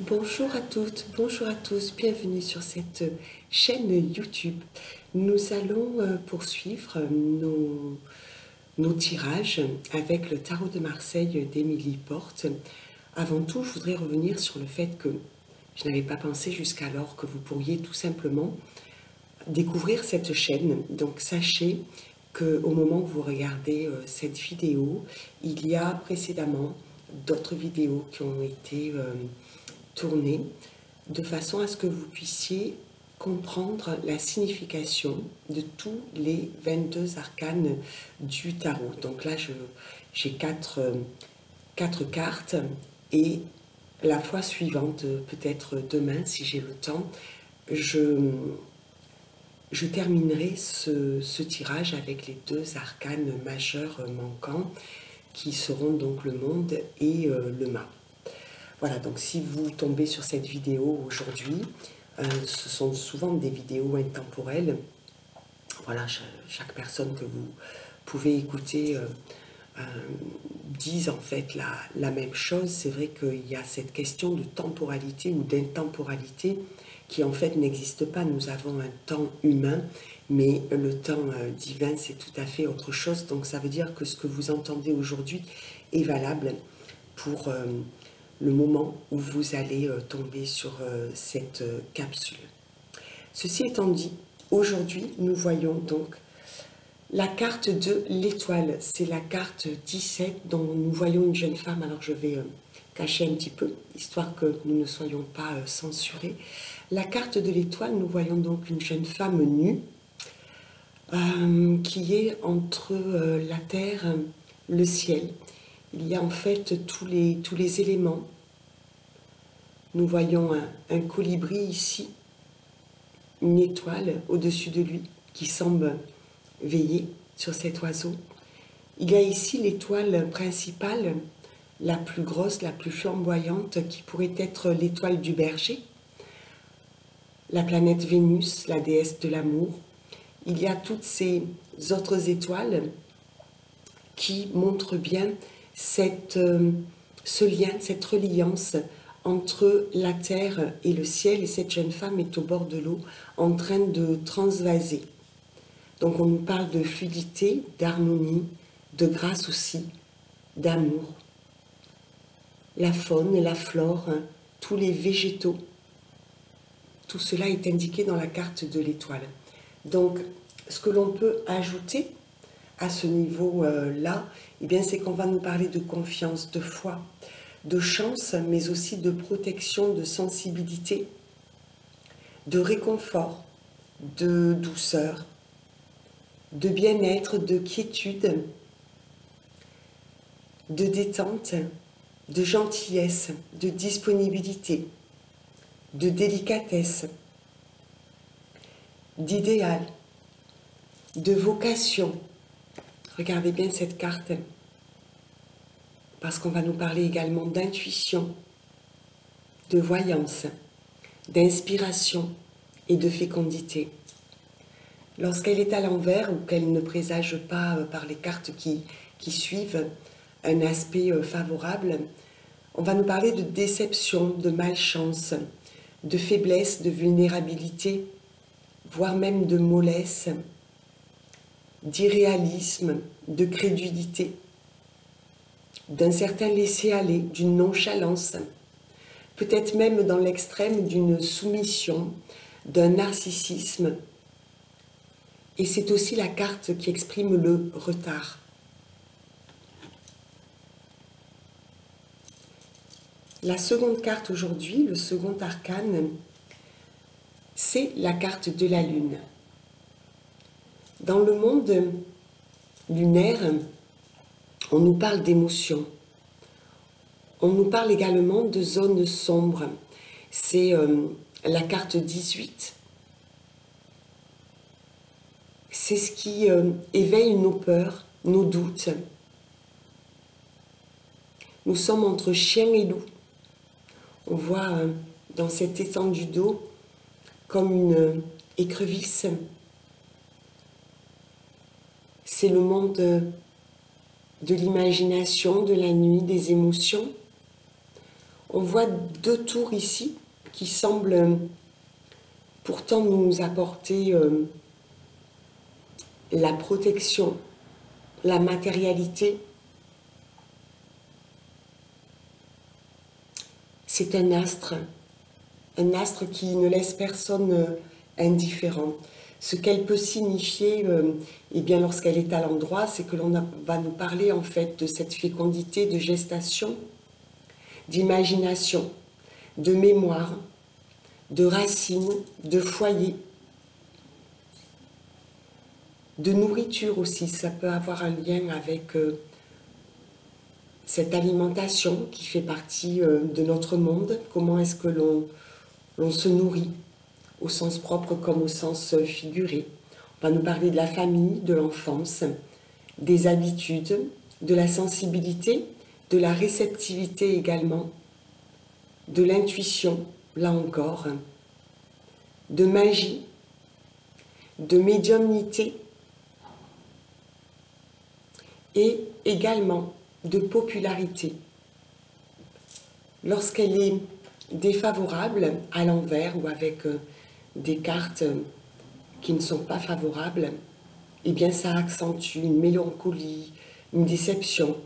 Bonjour à toutes, bonjour à tous, bienvenue sur cette chaîne YouTube. Nous allons poursuivre nos tirages avec le tarot de Marseille d'Émilie Porte. Avant tout, je voudrais revenir sur le fait que je n'avais pas pensé jusqu'alors que vous pourriez tout simplement découvrir cette chaîne. Donc sachez qu'au moment où vous regardez cette vidéo, il y a précédemment d'autres vidéos qui ont été tournées de façon à ce que vous puissiez comprendre la signification de tous les 22 arcanes du tarot. Donc là, j'ai quatre cartes et la fois suivante, peut-être demain si j'ai le temps, je terminerai ce tirage avec les deux arcanes majeurs manquants qui seront donc le monde et le mât. Voilà, donc si vous tombez sur cette vidéo aujourd'hui, ce sont souvent des vidéos intemporelles. Voilà, chaque personne que vous pouvez écouter disent en fait la même chose. C'est vrai qu'il y a cette question de temporalité ou d'intemporalité qui en fait n'existe pas. Nous avons un temps humain, mais le temps divin, c'est tout à fait autre chose. Donc ça veut dire que ce que vous entendez aujourd'hui est valable pour le moment où vous allez tomber sur cette capsule. Ceci étant dit, aujourd'hui, nous voyons donc la carte de l'étoile. C'est la carte 17 dont nous voyons une jeune femme. Alors je vais cacher un petit peu, histoire que nous ne soyons pas censurés. La carte de l'étoile, nous voyons donc une jeune femme nue qui est entre la terre, le ciel. Il y a en fait tous les éléments. Nous voyons un colibri ici, une étoile au-dessus de lui qui semble veiller sur cet oiseau. Il y a ici l'étoile principale, la plus grosse, la plus flamboyante, qui pourrait être l'étoile du berger, la planète Vénus, la déesse de l'amour. Il y a toutes ces autres étoiles qui montrent bien ce lien, cette reliance entre la terre et le ciel, et cette jeune femme est au bord de l'eau en train de transvaser. Donc on nous parle de fluidité, d'harmonie, de grâce aussi, d'amour. La faune, la flore, tous les végétaux, tout cela est indiqué dans la carte de l'étoile. Donc ce que l'on peut ajouter à ce niveau-là, eh bien c'est qu'on va nous parler de confiance, de foi, de chance, mais aussi de protection, de sensibilité, de réconfort, de douceur, de bien-être, de quiétude, de détente, de gentillesse, de disponibilité, de délicatesse, d'idéal, de vocation. Regardez bien cette carte, parce qu'on va nous parler également d'intuition, de voyance, d'inspiration et de fécondité. Lorsqu'elle est à l'envers ou qu'elle ne présage pas par les cartes qui suivent un aspect favorable, on va nous parler de déception, de malchance, de faiblesse, de vulnérabilité, voire même de mollesse, d'irréalisme, de crédulité, d'un certain laisser-aller, d'une nonchalance, peut-être même dans l'extrême d'une soumission, d'un narcissisme. Et c'est aussi la carte qui exprime le retard. La seconde carte aujourd'hui, le second arcane, c'est la carte de la Lune. Dans le monde lunaire, on nous parle d'émotions. On nous parle également de zones sombres. C'est la carte 18. C'est ce qui éveille nos peurs, nos doutes. Nous sommes entre chien et loup. On voit dans cette étendue d'eau comme une écrevisse. C'est le monde de l'imagination, de la nuit, des émotions. On voit deux tours ici qui semblent pourtant nous apporter la protection, la matérialité. C'est un astre qui ne laisse personne indifférent. Ce qu'elle peut signifier, eh bien, lorsqu'elle est à l'endroit, c'est que l'on va nous parler en fait de cette fécondité de gestation, d'imagination, de mémoire, de racines, de foyer, de nourriture aussi. Ça peut avoir un lien avec cette alimentation qui fait partie de notre monde. Comment est-ce que l'on se nourrit, au sens propre comme au sens figuré. On va nous parler de la famille, de l'enfance, des habitudes, de la sensibilité, de la réceptivité également, de l'intuition, là encore, de magie, de médiumnité et également de popularité. Lorsqu'elle est défavorable à l'envers ou avec des cartes qui ne sont pas favorables, eh bien ça accentue une mélancolie, une déception,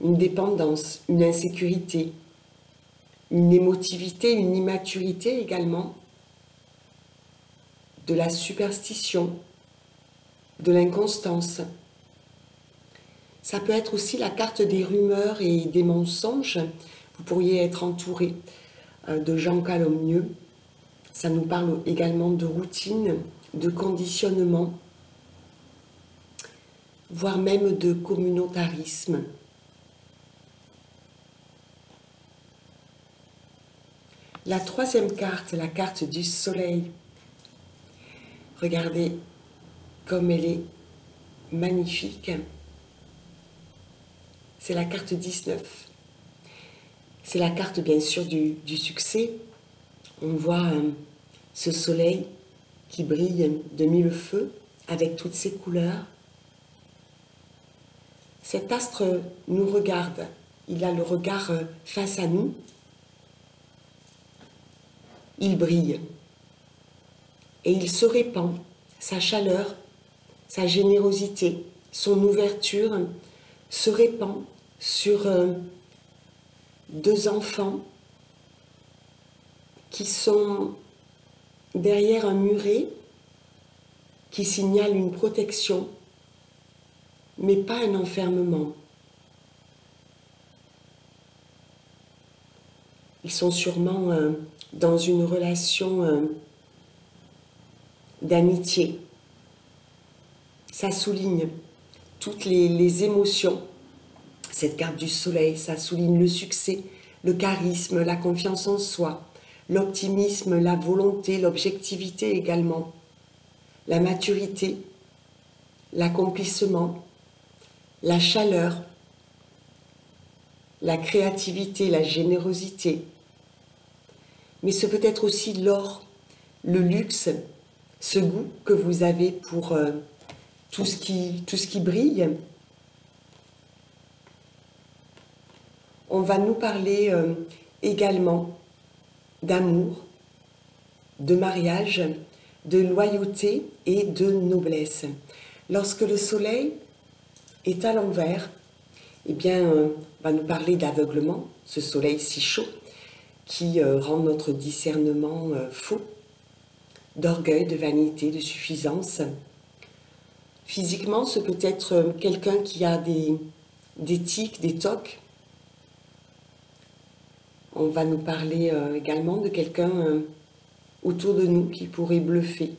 une dépendance, une insécurité, une émotivité, une immaturité également, de la superstition, de l'inconstance. Ça peut être aussi la carte des rumeurs et des mensonges. Vous pourriez être entouré de gens calomnieux. Ça nous parle également de routine, de conditionnement, voire même de communautarisme. La troisième carte, la carte du soleil. Regardez comme elle est magnifique. C'est la carte 19. C'est la carte bien sûr du succès. On voit ce soleil qui brille de mille feux avec toutes ses couleurs. Cet astre nous regarde. Il a le regard face à nous. Il brille. Et il se répand. Sa chaleur, sa générosité, son ouverture se répand sur deux enfants qui sont derrière un muret qui signale une protection, mais pas un enfermement. Ils sont sûrement dans une relation d'amitié. Ça souligne toutes les émotions. Cette carte du soleil, ça souligne le succès, le charisme, la confiance en soi, l'optimisme, la volonté, l'objectivité également, la maturité, l'accomplissement, la chaleur, la créativité, la générosité. Mais ce peut être aussi l'or, le luxe, ce goût que vous avez pour tout ce qui brille. On va nous parler également d'amour, de mariage, de loyauté et de noblesse. Lorsque le soleil est à l'envers, eh bien, on va nous parler d'aveuglement, ce soleil si chaud qui rend notre discernement faux, d'orgueil, de vanité, de suffisance. Physiquement, ce peut être quelqu'un qui a des tics, des tocs. On va nous parler également de quelqu'un autour de nous qui pourrait bluffer,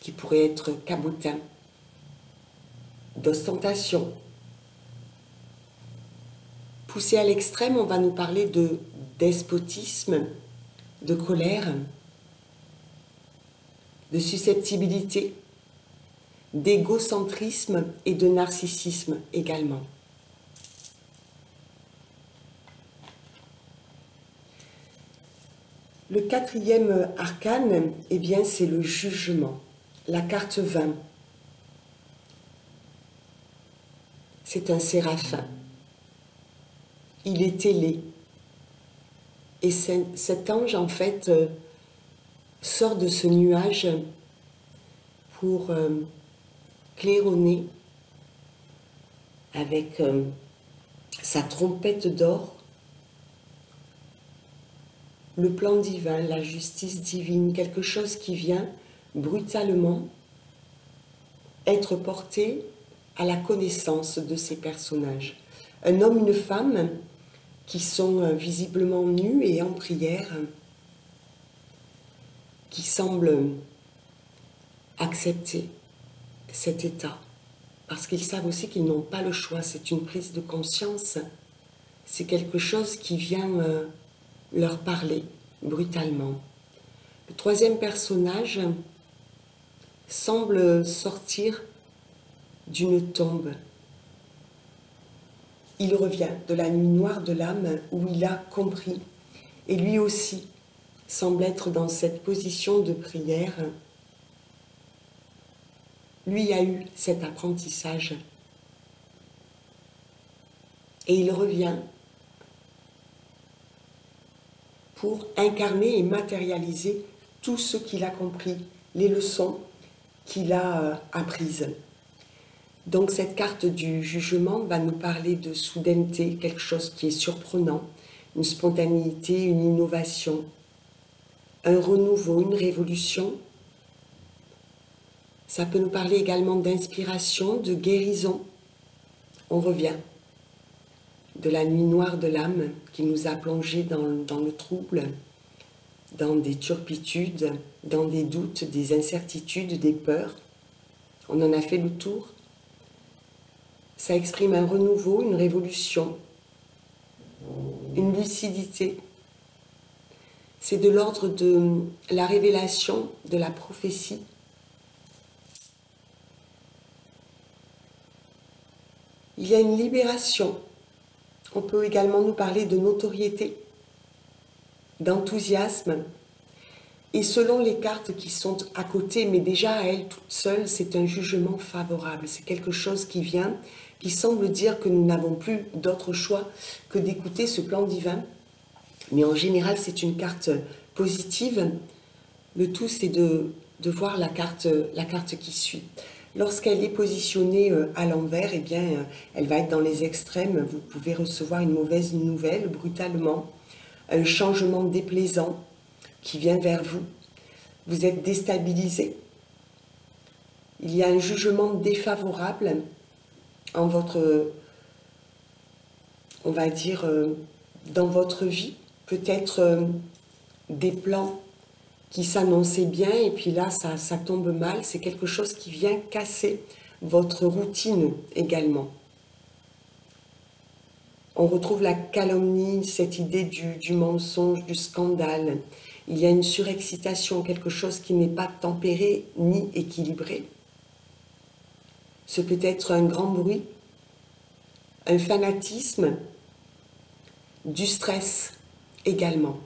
qui pourrait être cabotin, d'ostentation. Poussé à l'extrême, on va nous parler de despotisme, de colère, de susceptibilité, d'égocentrisme et de narcissisme également. Le quatrième arcane, eh bien, c'est le jugement, la carte 20. C'est un séraphin. Il est ailé, Et cet ange, en fait, sort de ce nuage pour claironner avec sa trompette d'or le plan divin, la justice divine, quelque chose qui vient brutalement être porté à la connaissance de ces personnages. Un homme, une femme qui sont visiblement nus et en prière, qui semblent accepter cet état, parce qu'ils savent aussi qu'ils n'ont pas le choix, c'est une prise de conscience, c'est quelque chose qui vient leur parler brutalement. Le troisième personnage semble sortir d'une tombe. Il revient de la nuit noire de l'âme où il a compris, et lui aussi semble être dans cette position de prière. Lui a eu cet apprentissage et il revient pour incarner et matérialiser tout ce qu'il a compris, les leçons qu'il a apprises. Donc cette carte du jugement va nous parler de soudaineté, quelque chose qui est surprenant, une spontanéité, une innovation, un renouveau, une révolution. Ça peut nous parler également d'inspiration, de guérison. On revient de la nuit noire de l'âme qui nous a plongés dans le trouble, dans des turpitudes, dans des doutes, des incertitudes, des peurs. On en a fait le tour. Ça exprime un renouveau, une révolution, une lucidité. C'est de l'ordre de la révélation, de la prophétie. Il y a une libération. On peut également nous parler de notoriété, d'enthousiasme. Et selon les cartes qui sont à côté, mais déjà à elles toutes seules, c'est un jugement favorable. C'est quelque chose qui vient, qui semble dire que nous n'avons plus d'autre choix que d'écouter ce plan divin. Mais en général, c'est une carte positive. Le tout, c'est de voir la carte qui suit. Lorsqu'elle est positionnée à l'envers, eh bien, elle va être dans les extrêmes. Vous pouvez recevoir une mauvaise nouvelle brutalement, un changement déplaisant qui vient vers vous. Vous êtes déstabilisé. Il y a un jugement défavorable en votre, on va dire, dans votre vie. Peut-être des plans qui s'annonçaient bien et puis là, ça tombe mal. C'est quelque chose qui vient casser votre routine également. On retrouve la calomnie, cette idée du mensonge, du scandale. Il y a une surexcitation, quelque chose qui n'est pas tempéré ni équilibré. Ce peut être un grand bruit, un fanatisme, du stress également.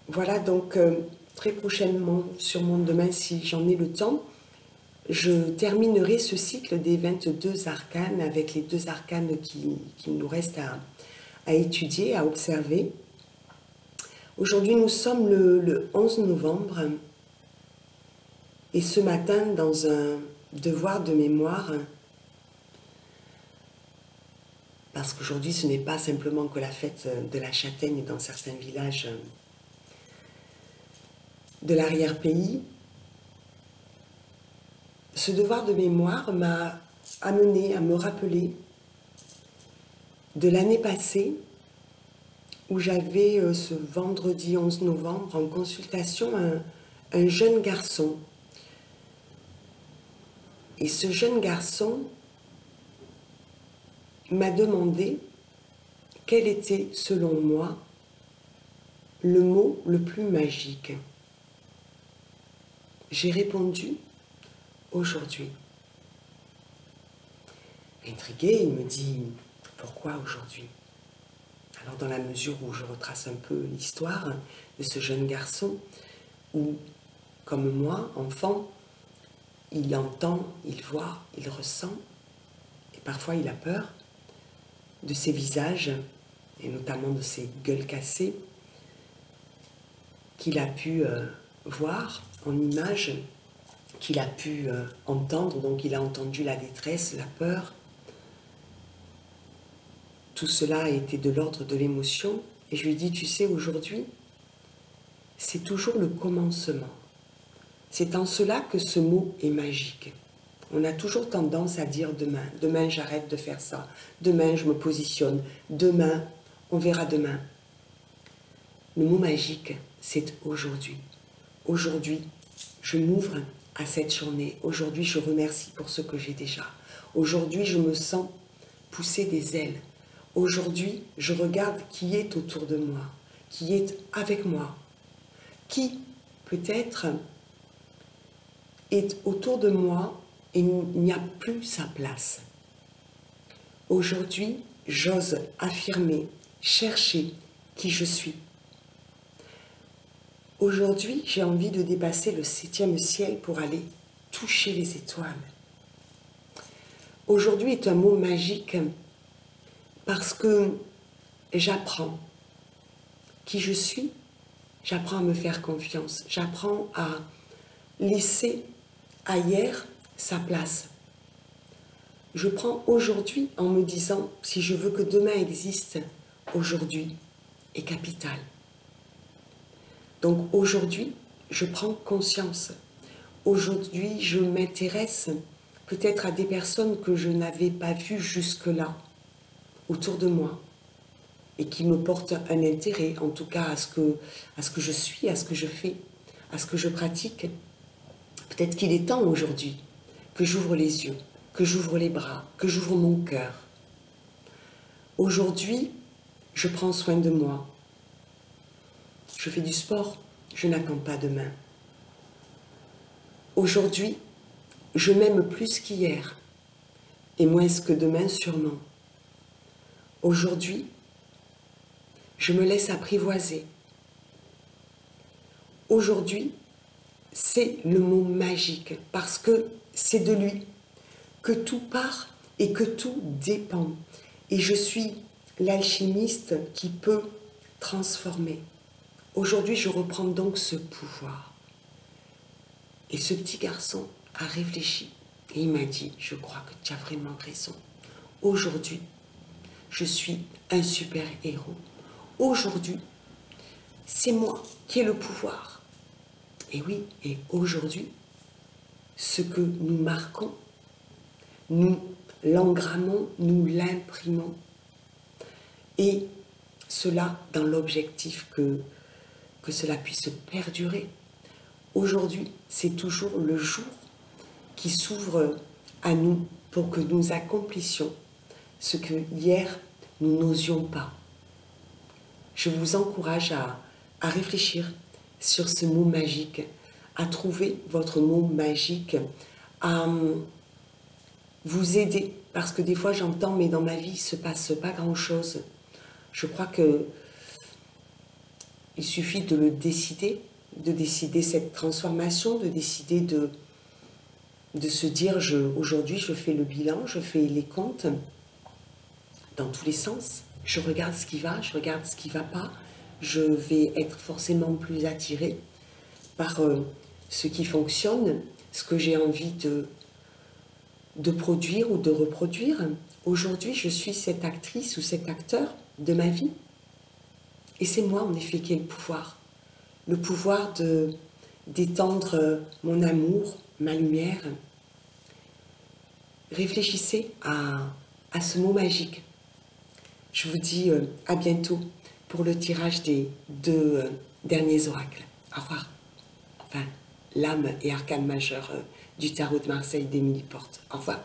Voilà donc très prochainement, sûrement demain si j'en ai le temps, je terminerai ce cycle des 22 arcanes avec les 2 arcanes qui nous restent à étudier, à observer. Aujourd'hui, nous sommes le 11 novembre et ce matin, dans un devoir de mémoire, parce qu'aujourd'hui, ce n'est pas simplement que la fête de la châtaigne dans certains villages de l'arrière-pays, ce devoir de mémoire m'a amené à me rappeler de l'année passée où j'avais ce vendredi 11 novembre en consultation un jeune garçon. Et ce jeune garçon m'a demandé quel était, selon moi, le mot le plus magique. J'ai répondu aujourd'hui. Intrigué, il me dit pourquoi aujourd'hui? Alors dans la mesure où je retrace un peu l'histoire de ce jeune garçon, où, comme moi, enfant, il entend, il voit, il ressent, et parfois il a peur, de ces visages, et notamment de ces gueules cassées, qu'il a pu voir en images, qu'il a pu entendre. Donc il a entendu la détresse, la peur. Tout cela a été de l'ordre de l'émotion. Et je lui dis, tu sais, aujourd'hui, c'est toujours le commencement. C'est en cela que ce mot est magique. On a toujours tendance à dire demain. Demain, j'arrête de faire ça. Demain, je me positionne. Demain, on verra demain. Le mot magique, c'est aujourd'hui. Aujourd'hui, je m'ouvre à cette journée. Aujourd'hui, je remercie pour ce que j'ai déjà. Aujourd'hui, je me sens pousser des ailes. Aujourd'hui, je regarde qui est autour de moi, qui est avec moi, qui peut-être est autour de moi et n'y a plus sa place. Aujourd'hui, j'ose affirmer, chercher qui je suis. Aujourd'hui, j'ai envie de dépasser le 7e ciel pour aller toucher les étoiles. Aujourd'hui est un mot magique parce que j'apprends qui je suis, j'apprends à me faire confiance, j'apprends à laisser à hier sa place. Je prends aujourd'hui en me disant, si je veux que demain existe, aujourd'hui est capital. Donc aujourd'hui, je prends conscience. Aujourd'hui, je m'intéresse peut-être à des personnes que je n'avais pas vues jusque-là, autour de moi, et qui me portent un intérêt, en tout cas à ce que je suis, à ce que je fais, à ce que je pratique. Peut-être qu'il est temps aujourd'hui que j'ouvre les yeux, que j'ouvre les bras, que j'ouvre mon cœur. Aujourd'hui, je prends soin de moi. Je fais du sport, je n'attends pas demain. Aujourd'hui, je m'aime plus qu'hier, et moins que demain sûrement. Aujourd'hui, je me laisse apprivoiser. Aujourd'hui, c'est le mot magique, parce que c'est de lui que tout part et que tout dépend. Et je suis l'alchimiste qui peut transformer. Aujourd'hui, je reprends donc ce pouvoir. Et ce petit garçon a réfléchi et il m'a dit, je crois que tu as vraiment raison. Aujourd'hui, je suis un super-héros. Aujourd'hui, c'est moi qui ai le pouvoir. Et oui, et aujourd'hui, ce que nous marquons, nous l'engrammons, nous l'imprimons. Et cela dans l'objectif que cela puisse perdurer. Aujourd'hui, c'est toujours le jour qui s'ouvre à nous pour que nous accomplissions ce que hier nous n'osions pas. Je vous encourage à réfléchir sur ce mot magique, à trouver votre mot magique, à vous aider, parce que des fois j'entends, mais dans ma vie il ne se passe pas grand-chose. Je crois que il suffit de le décider, de décider cette transformation, de décider de se dire, aujourd'hui je fais le bilan, je fais les comptes dans tous les sens, je regarde ce qui va, je regarde ce qui ne va pas, je vais être forcément plus attirée par ce qui fonctionne, ce que j'ai envie de produire ou de reproduire. Aujourd'hui, je suis cette actrice ou cet acteur de ma vie. Et c'est moi, en effet, qui ai le pouvoir d'étendre mon amour, ma lumière. Réfléchissez à ce mot magique. Je vous dis à bientôt pour le tirage des 2 derniers oracles. Au revoir. Enfin, l'âme et arcane majeur du tarot de Marseille d'Émilie Porte. Au revoir.